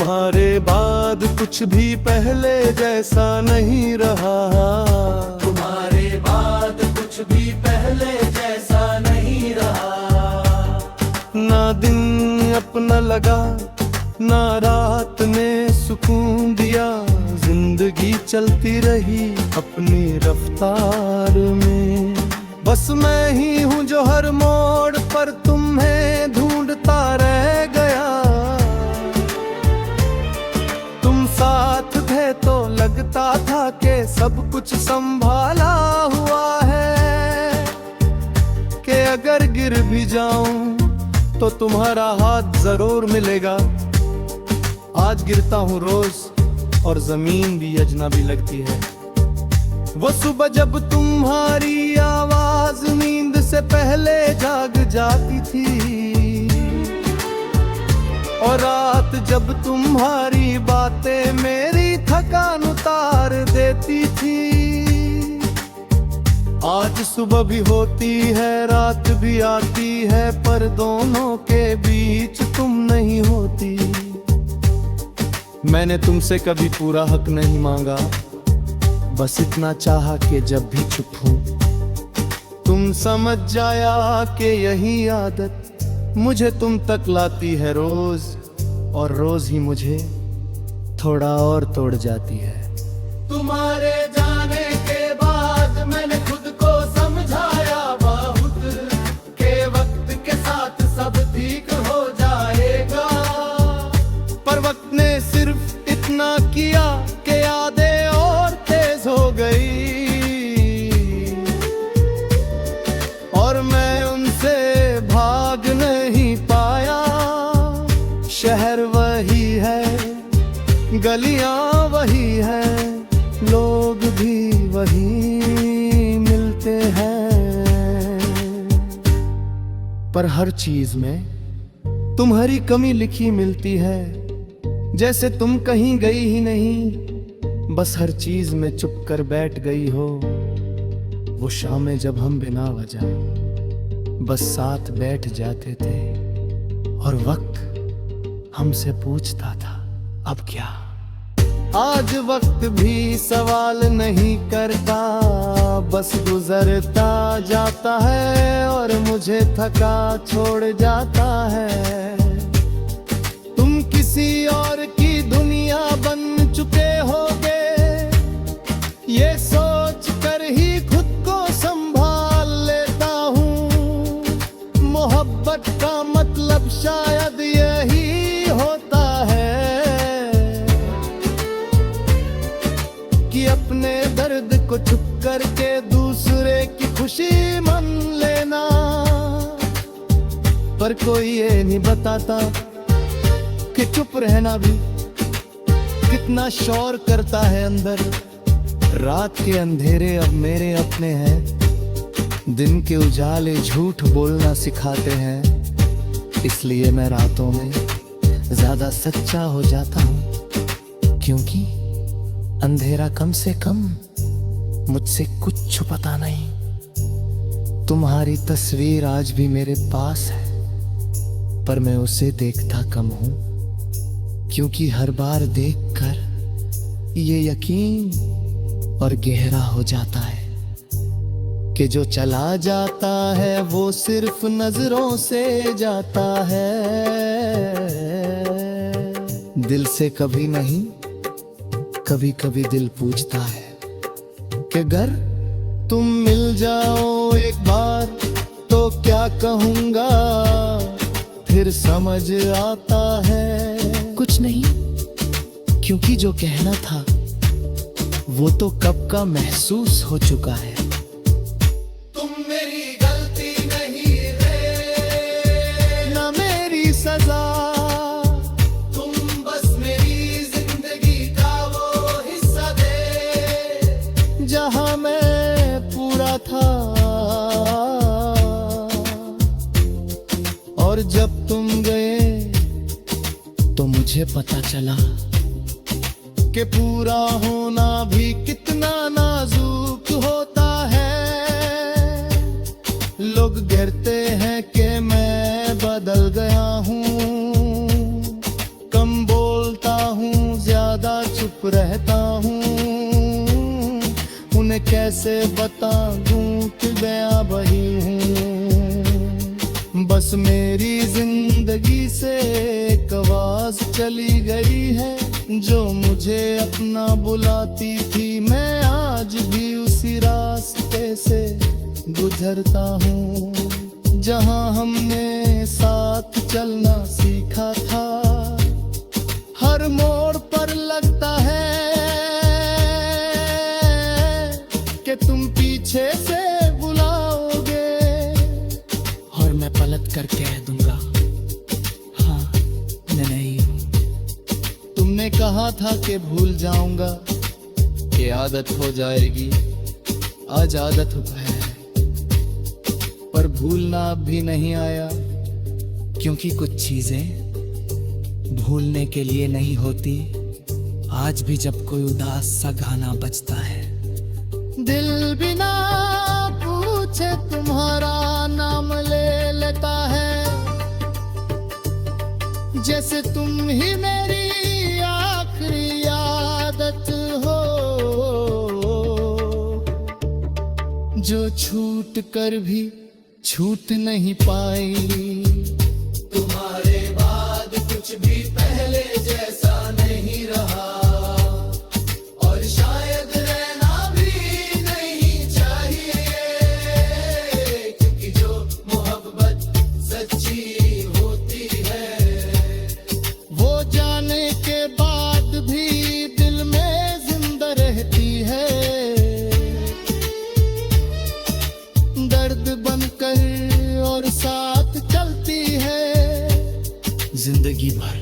तुम्हारे बाद कुछ भी पहले जैसा नहीं रहा। तुम्हारे बाद कुछ भी पहले जैसा नहीं रहा। ना दिन अपना लगा ना रात ने सुकून दिया, जिंदगी चलती रही अपनी रफ्तार में। बस मैं ही हूँ जो हर मोड़ पर तुम्हें ढूंढता रह गया। तुम साथ थे तो लगता था कि सब कुछ संभाला हुआ है, कि अगर गिर भी जाऊं तो तुम्हारा हाथ जरूर मिलेगा। आज गिरता हूँ रोज और जमीन भी अजनबी लगती है। वो सुबह जब तुम्हारी आवाज नींद से पहले जाग जाती थी, और रात जब तुम्हारी बातें मेरी थकान उतार देती थी। आज सुबह भी होती है रात भी आती है, पर दोनों के बीच तुम नहीं होती। मैंने तुमसे कभी पूरा हक नहीं मांगा, बस इतना चाहा कि जब भी चुप हूं तुम समझ जाया कि यही आदत मुझे तुम तक लाती है रोज, और रोज ही मुझे थोड़ा और तोड़ जाती है। तुम्हारे जाने के बाद मैंने खुद को समझाया बहुत, के वक्त के साथ सब ठीक हो जाएगा। पर वक्त ने सिर्फ इतना किया कि यादें और तेज हो गई, और मैं उनसे भाग नहीं पाया। शहर वही है, गलियां वही है, लोग भी वही मिलते हैं, पर हर चीज में तुम्हारी कमी लिखी मिलती है। जैसे तुम कहीं गई ही नहीं, बस हर चीज में चुप कर बैठ गई हो। वो शामें जब हम बिना वजह बस साथ बैठ जाते थे, और वक्त हमसे पूछता था अब क्या। आज वक्त भी सवाल नहीं करता, बस गुजरता जाता है और मुझे थका छोड़ जाता है। तुम किसी और की दुनिया बन चुके होगे, ये सोच कर ही खुद को संभाल लेता हूँ। मोहब्बत का मतलब शायद यही होता है कि अपने दर्द को छुप करके दूसरे की खुशी मान लेना। पर कोई ये नहीं बताता कि चुप रहना भी कितना शोर करता है अंदर। रात के अंधेरे अब मेरे अपने हैं, दिन के उजाले झूठ बोलना सिखाते हैं। इसलिए मैं रातों में ज्यादा सच्चा हो जाता हूँ, क्योंकि अंधेरा कम से कम मुझसे कुछ छुपाता नहीं। तुम्हारी तस्वीर आज भी मेरे पास है, पर मैं उसे देखता कम हूँ, क्योंकि हर बार देखकर ये यकीन और गहरा हो जाता है कि जो चला जाता है वो सिर्फ नजरों से जाता है, दिल से कभी नहीं। कभी कभी दिल पूछता है कि अगर तुम मिल जाओ एक बार तो क्या कहूँगा, फिर समझ आता है कुछ नहीं, क्योंकि जो कहना था वो तो कब का महसूस हो चुका है। तुम मेरी गलती नहीं रे, ना मेरी सजा, तुम बस मेरी जिंदगी का वो हिस्सा दे जहां मैं पूरा था। और जब तुम गए तो मुझे पता चला कि पूरा होना भी कितना नाजुक होता है। लोग कहते हैं कि मैं बदल गया हूँ, कम बोलता रहता हूँ, उन्हें कैसे बता दूं कि मैं वही हूँ। बस मेरी जिंदगी से एक आवाज चली गई है, जो मुझे अपना बुलाती थी। मैं आज भी उसी रास्ते से गुजरता हूँ, जहाँ हमने साथ चलना सीखा था। हर मोड़ पर लगता है कि तुम पीछे से बुलाओगे, और मैं पलट कर कह दूंगा, हाँ मैं नहीं हूँ। तुमने कहा था कि भूल जाऊंगा, कि आदत हो जाएगी। आज आदत है, पर भूलना अब भी नहीं आया। क्योंकि कुछ चीजें भूलने के लिए नहीं होती। आज भी जब कोई उदास सा गाना बजता है, दिल बिना पूछे तुम्हारा नाम ले लेता है, जैसे तुम ही मेरी आखिरी आदत हो, जो छूट कर भी छूट नहीं पाई। तुम्हारे बाद कुछ भी पहले जैसा नहीं रहा, और शायद रहना भी नहीं चाहिए, क्योंकि जो मोहब्बत सच्ची होती है, वो जाने के बाद भी दिल में जिंदा रहती है, दर्द बनकर और साथ चलती है जिंदगी भर